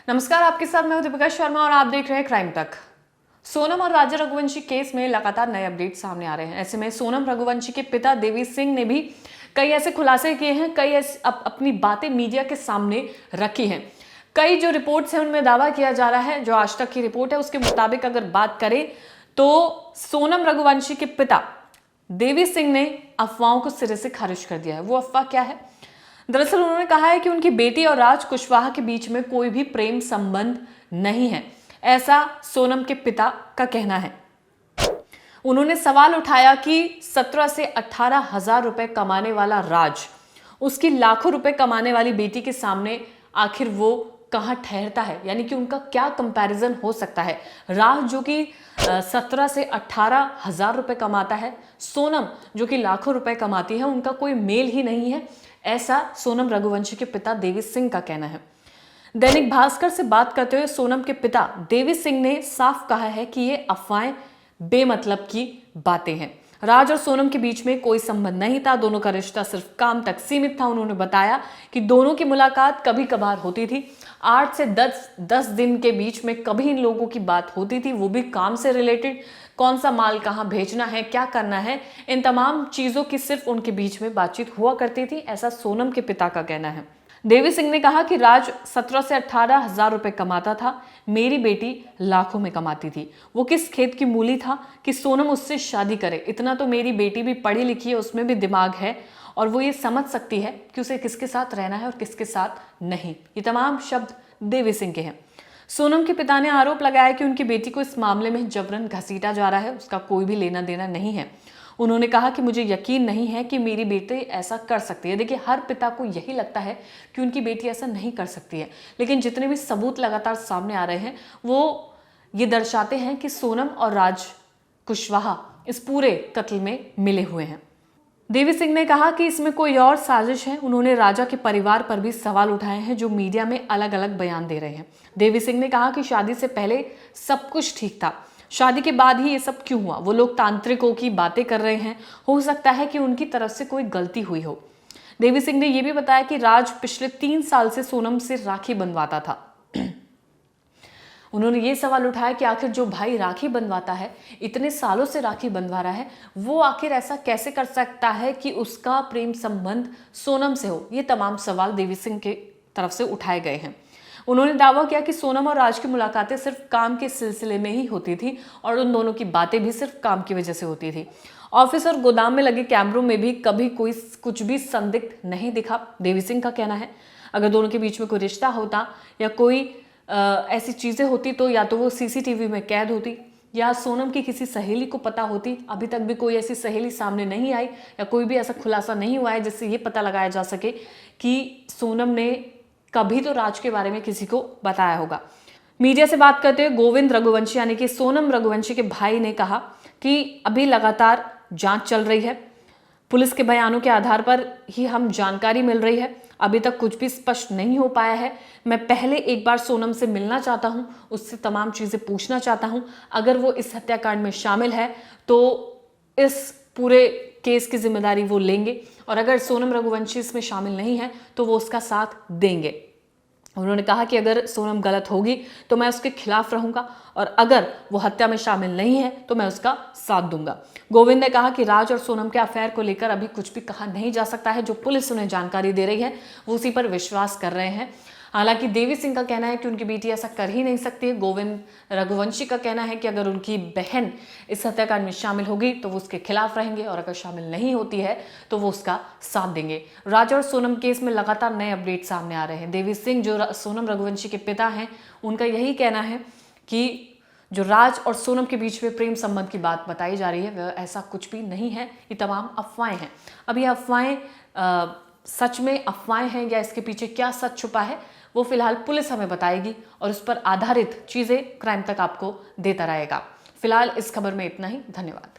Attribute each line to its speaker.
Speaker 1: नमस्कार, आपके साथ मैं हूं दीपिका शर्मा और आप देख रहे हैं क्राइम तक। सोनम और राजा रघुवंशी केस में लगातार नए अपडेट सामने आ रहे हैं। ऐसे में सोनम रघुवंशी के पिता देवी सिंह ने भी कई ऐसे खुलासे किए हैं, कई अपनी बातें मीडिया के सामने रखी हैं। कई जो रिपोर्ट्स हैं उनमें दावा किया जा रहा है, जो आज तक की रिपोर्ट है उसके मुताबिक अगर बात करें तो सोनम रघुवंशी के पिता देवी सिंह ने अफवाहों को सिरे से खारिज कर दिया है। वो अफवाह क्या है? दरअसल उन्होंने कहा है कि उनकी बेटी और राज कुशवाहा के बीच में कोई भी प्रेम संबंध नहीं है, ऐसा सोनम के पिता का कहना है। उन्होंने सवाल उठाया कि 17 से 18 हजार रुपए कमाने वाला राज उसकी लाखों रुपए कमाने वाली बेटी के सामने आखिर वो कहां ठहरता है, यानी कि उनका क्या कंपैरिजन हो सकता है। राज जो कि 17 से 18 हजार रुपए कमाता है, सोनम जो कि लाखों रुपए कमाती है, उनका कोई मेल ही नहीं है, ऐसा सोनम रघुवंशी के पिता देवी सिंह का कहना है। दैनिक भास्कर से बात करते हुए सोनम के पिता देवी सिंह ने साफ कहा है कि ये अफवाहें बेमतलब की बातें हैं। राज और सोनम के बीच में कोई संबंध नहीं था, दोनों का रिश्ता सिर्फ काम तक सीमित था। उन्होंने बताया कि दोनों की मुलाकात कभी कभार होती थी, 8 से 10 दिन के बीच में कभी इन लोगों की बात होती थी, वो भी काम से रिलेटेड। कौन सा माल कहाँ भेजना है, क्या करना है, इन तमाम चीजों की सिर्फ उनके बीच में बातचीत हुआ करती थी, ऐसा सोनम के पिता का कहना है। देवी सिंह ने कहा कि राज 17 से 18 हजार रुपए कमाता था, मेरी बेटी लाखों में कमाती थी। वो किस खेत की मूली था कि सोनम उससे शादी करे। इतना तो मेरी बेटी भी पढ़ी लिखी है, उसमें भी दिमाग है और वो ये समझ सकती है कि उसे किसके साथ रहना है और किसके साथ नहीं। ये तमाम शब्द देवी सिंह के हैं। सोनम के पिता ने आरोप लगाया कि उनकी बेटी को इस मामले में जबरन घसीटा जा रहा है, उसका कोई भी लेना देना नहीं है। उन्होंने कहा कि मुझे यकीन नहीं है कि मेरी बेटी ऐसा कर सकती है। देखिए, हर पिता को यही लगता है कि उनकी बेटी ऐसा नहीं कर सकती है, लेकिन जितने भी सबूत लगातार सामने आ रहे हैं वो ये दर्शाते हैं कि सोनम और राज कुशवाहा इस पूरे कत्ल में मिले हुए हैं। देवी सिंह ने कहा कि इसमें कोई और साजिश है। उन्होंने राजा के परिवार पर भी सवाल उठाए हैं, जो मीडिया में अलग अलग बयान दे रहे हैं। देवी सिंह ने कहा कि शादी से पहले सब कुछ ठीक था, शादी के बाद ही ये सब क्यों हुआ। वो लोग तांत्रिकों की बातें कर रहे हैं, हो सकता है कि उनकी तरफ से कोई गलती हुई हो। देवी सिंह ने यह भी बताया कि राज पिछले 3 साल से सोनम से राखी बंधवाता था। उन्होंने ये सवाल उठाया कि आखिर जो भाई राखी बंधवाता है, इतने सालों से राखी बंधवा रहा है, वो आखिर ऐसा कैसे कर सकता है कि उसका प्रेम संबंध सोनम से हो। ये तमाम सवाल देवी सिंह के तरफ से उठाए गए हैं। उन्होंने दावा किया कि सोनम और राज की मुलाकातें सिर्फ काम के सिलसिले में ही होती थी और उन दोनों की बातें भी सिर्फ काम की वजह से होती थी। ऑफिस और गोदाम में लगे कैमरों में भी कभी कोई कुछ भी संदिग्ध नहीं दिखा, देवी सिंह का कहना है। अगर दोनों के बीच में कोई रिश्ता होता या कोई ऐसी चीजें होती तो या तो वो सीसीटीवी में कैद होती या सोनम की किसी सहेली को पता होती। अभी तक भी कोई ऐसी सहेली सामने नहीं आई या कोई भी ऐसा खुलासा नहीं हुआ है जिससे ये पता लगाया जा सके कि सोनम ने कभी तो राज के बारे में किसी को बताया होगा। मीडिया से बात करते हुए गोविंद रघुवंशी यानी कि सोनम रघुवंशी के भाई ने कहा कि अभी लगातार जांच चल रही है, पुलिस के बयानों के आधार पर ही हम जानकारी मिल रही है, अभी तक कुछ भी स्पष्ट नहीं हो पाया है। मैं पहले एक बार सोनम से मिलना चाहता हूं, उससे तमाम चीजें पूछना चाहता हूं। अगर वो इस हत्याकांड में शामिल है तो इस पूरे केस की जिम्मेदारी वो लेंगे और अगर सोनम रघुवंशी इसमें शामिल नहीं है तो वो उसका साथ देंगे। उन्होंने कहा कि अगर सोनम गलत होगी तो मैं उसके खिलाफ रहूंगा और अगर वो हत्या में शामिल नहीं है तो मैं उसका साथ दूंगा। गोविंद ने कहा कि राज और सोनम के अफेयर को लेकर अभी कुछ भी कहा नहीं जा सकता है। जो पुलिस उन्हें जानकारी दे रही है वो उसी पर विश्वास कर रहे हैं। हालांकि देवी सिंह का कहना है कि उनकी बेटी ऐसा कर ही नहीं सकती है। गोविंद रघुवंशी का कहना है कि अगर उनकी बहन इस हत्याकांड में शामिल होगी तो वो उसके खिलाफ रहेंगे और अगर शामिल नहीं होती है तो वो उसका साथ देंगे। राजा और सोनम केस में लगातार नए अपडेट सामने आ रहे हैं। देवी सिंह जो सोनम रघुवंशी के पिता हैं, उनका यही कहना है कि जो राज और सोनम के बीच में प्रेम संबंध की बात बताई जा रही है वह ऐसा कुछ भी नहीं है, ये तमाम अफवाहें हैं। अब ये अफवाहें सच में अफवाहें हैं या इसके पीछे क्या सच छुपा है वो फिलहाल पुलिस हमें बताएगी और उस पर आधारित चीजें क्राइम तक आपको देता रहेगा। फिलहाल इस खबर में इतना ही। धन्यवाद।